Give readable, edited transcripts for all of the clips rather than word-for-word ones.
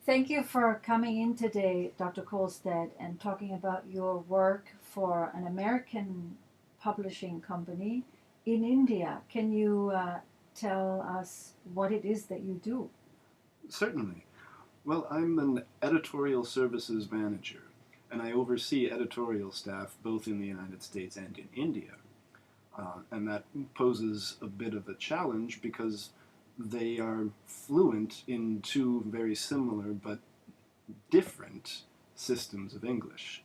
Thank you for coming in today, Dr. Kolstad, and talking about your work for an American publishing company in India. Can you tell us what it is that you do? Certainly. Well, I'm an editorial services manager, and I oversee editorial staff both in the United States and in India. And that poses a bit of a challenge because they are fluent in two very similar but different systems of English.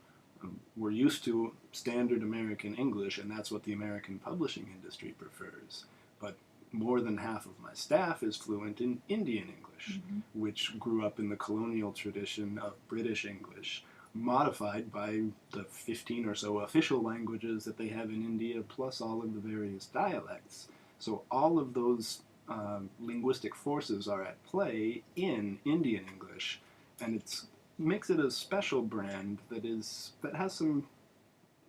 We're used to standard American English, and that's what the American publishing industry prefers. But more than half of my staff is fluent in Indian English, which grew up in the colonial tradition of British English, modified by the 15 or so official languages that they have in India, plus all of the various dialects. So all of those linguistic forces are at play in Indian English, and it makes it a special brand that has some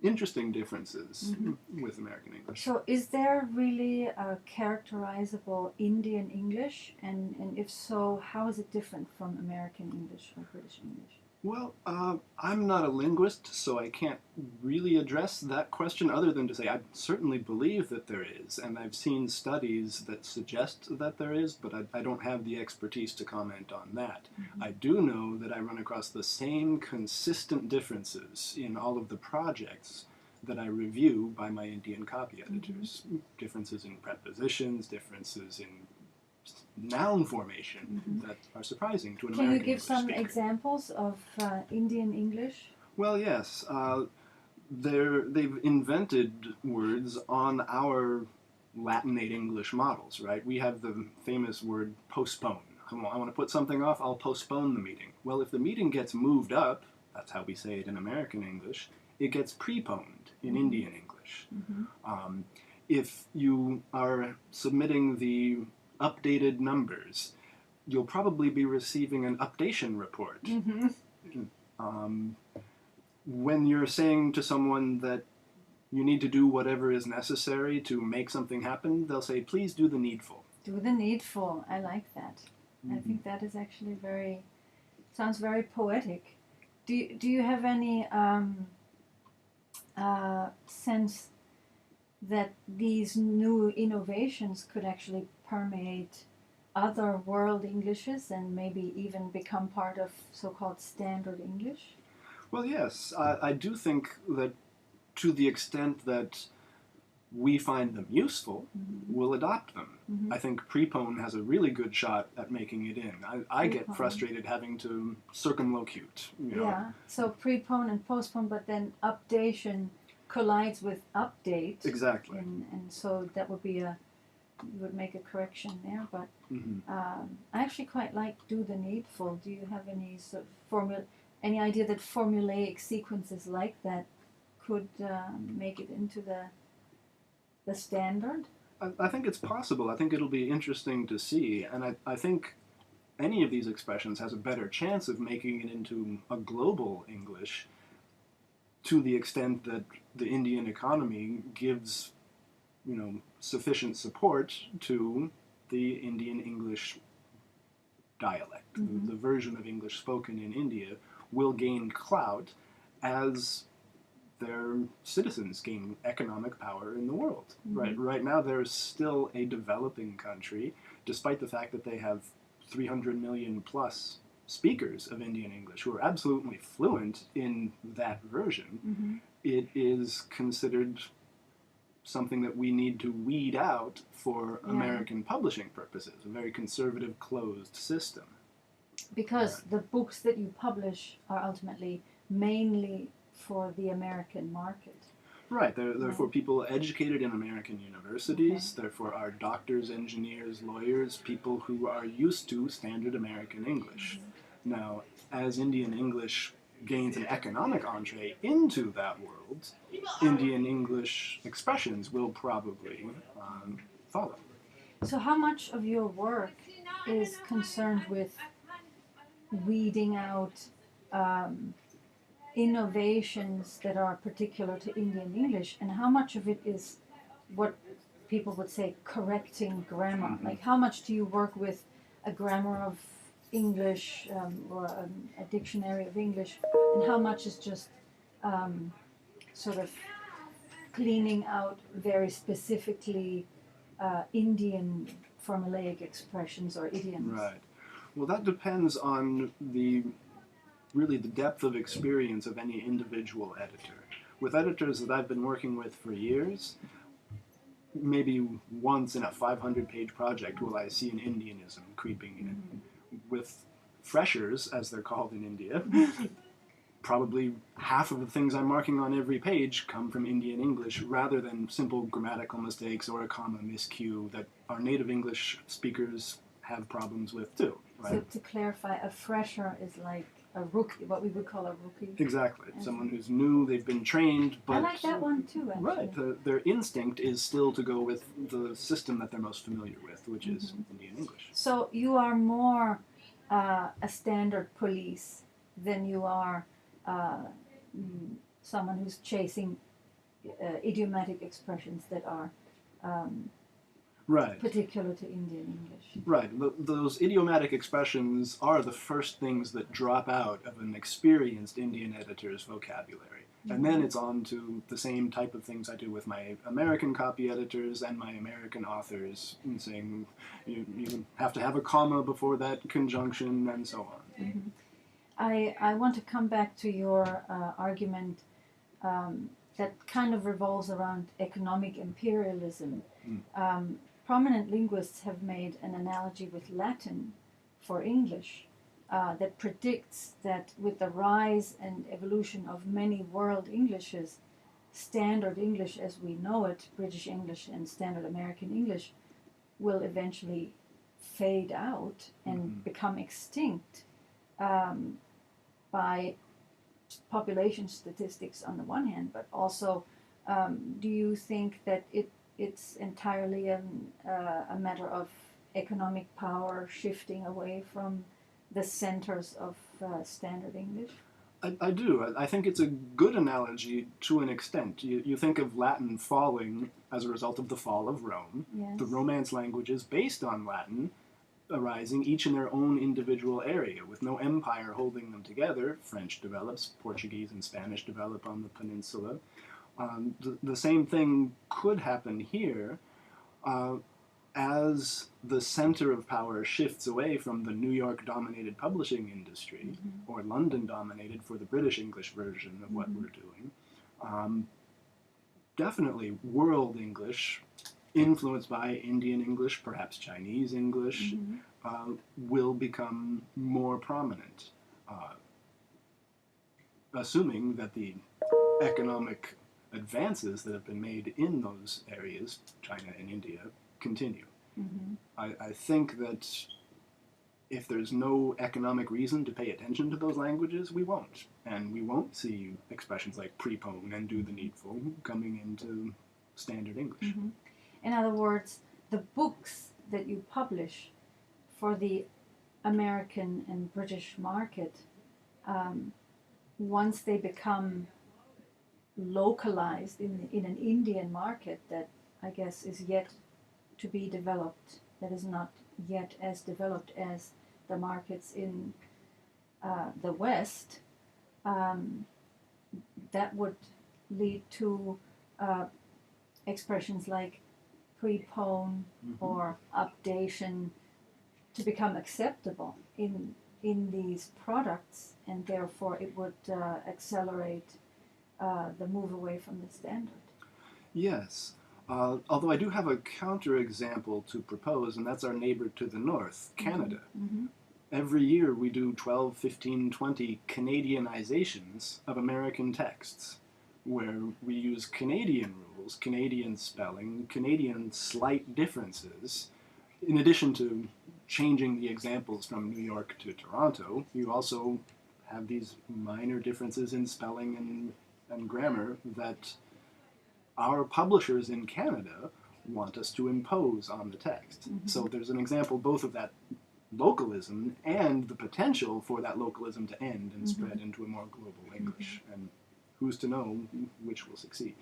interesting differences with American English. So, is there really a characterizable Indian English? And if so, how is it different from American English or British English? Well, I'm not a linguist, so I can't really address that question other than to say I certainly believe that there is, and I've seen studies that suggest that there is, but I don't have the expertise to comment on that. I do know that I run across the same consistent differences in all of the projects that I review by my Indian copy editors. Differences in prepositions, differences in noun formation that are surprising to an Can American you give English some speaker. examples of Indian English? Well, yes. They've invented words on our Latinate English models, right? We have the famous word postpone. I want to put something off, I'll postpone the meeting. Well, if the meeting gets moved up, that's how we say it in American English, it gets preponed in Indian English. If you are submitting the updated numbers, you'll probably be receiving an updation report. When you're saying to someone that you need to do whatever is necessary to make something happen, they'll say, please do the needful. Do the needful. I like that. I think that is actually sounds very poetic. Do you have any sense that these new innovations could actually permeate other world Englishes and maybe even become part of so-called standard English? Well, yes, I do think that to the extent that we find them useful, we'll adopt them. I think prepone has a really good shot at making it in. I get frustrated having to circumlocute. Yeah, so prepone and postpone, but then updation collides with update. Exactly. And so that would be you would make a correction there, but I actually quite like do the needful. Do you have any sort of any idea that formulaic sequences like that could make it into the standard? I think it's possible. I think it'll be interesting to see, and I think any of these expressions has a better chance of making it into a global English to the extent that the Indian economy gives, sufficient support to the Indian English dialect. The version of English spoken in India will gain clout as their citizens gain economic power in the world. Right now, they're still a developing country, despite the fact that they have 300 million plus speakers of Indian English who are absolutely fluent in that version. It is considered something that we need to weed out for American publishing purposes, a very conservative, closed system. Because the books that you publish are ultimately mainly for the American market. Right, they're for people educated in American universities, they're for our doctors, engineers, lawyers, people who are used to standard American English. Now, as Indian English gains an economic entree into that world, Indian English expressions will probably follow. So how much of your work is concerned with weeding out innovations that are particular to Indian English, and how much of it is what people would say correcting grammar? Like, how much do you work with a grammar of English or a dictionary of English, and how much is just sort of cleaning out very specifically Indian formulaic expressions or idioms? Right. Well, that depends on really the depth of experience of any individual editor. With editors that I've been working with for years, maybe once in a 500-page project will I see an Indianism creeping in. Mm-hmm. With freshers, as they're called in India, probably half of the things I'm marking on every page come from Indian English rather than simple grammatical mistakes or a comma miscue that our native English speakers have problems with too. Right? So to clarify, a fresher is like a rookie, what we would call a rookie. Exactly. Okay. Someone who's new, they've been trained, but... I like that one too, actually. Right. Their instinct is still to go with the system that they're most familiar with, which is Indian English. So you are more a standard police than you are someone who's chasing idiomatic expressions that are Right. particular to Indian English. Right. Those idiomatic expressions are the first things that drop out of an experienced Indian editor's vocabulary. And then it's on to the same type of things I do with my American copy editors and my American authors, saying you have to have a comma before that conjunction and so on. Mm-hmm. I want to come back to your argument that kind of revolves around economic imperialism. Prominent linguists have made an analogy with Latin for English that predicts that with the rise and evolution of many world Englishes, standard English as we know it, British English and standard American English, will eventually fade out and become extinct by population statistics on the one hand, but also do you think that it's entirely a matter of economic power shifting away from the centers of standard English? I do. I think it's a good analogy to an extent. You think of Latin falling as a result of the fall of Rome. Yes. The Romance languages based on Latin arising each in their own individual area with no empire holding them together. French develops, Portuguese and Spanish develop on the peninsula. The same thing could happen here as the center of power shifts away from the New York-dominated publishing industry, or London-dominated for the British English version of what we're doing. Definitely world English, influenced by Indian English, perhaps Chinese English, will become more prominent, assuming that the economic advances that have been made in those areas, China and India, continue. I think that if there's no economic reason to pay attention to those languages, we won't. And we won't see expressions like prepone and do the needful coming into standard English. In other words, the books that you publish for the American and British market, once they become localized in an Indian market that I guess is yet to be developed, that is not yet as developed as the markets in the West, that would lead to expressions like prepone or updation to become acceptable in these products, and therefore it would accelerate the move away from the standard. Yes. Although I do have a counterexample to propose, and that's our neighbor to the north, Canada. Every year we do 12, 15, 20 Canadianizations of American texts, where we use Canadian rules, Canadian spelling, Canadian slight differences. In addition to changing the examples from New York to Toronto, you also have these minor differences in spelling and grammar that our publishers in Canada want us to impose on the text. So there's an example both of that localism and the potential for that localism to end and spread into a more global English. And who's to know which will succeed?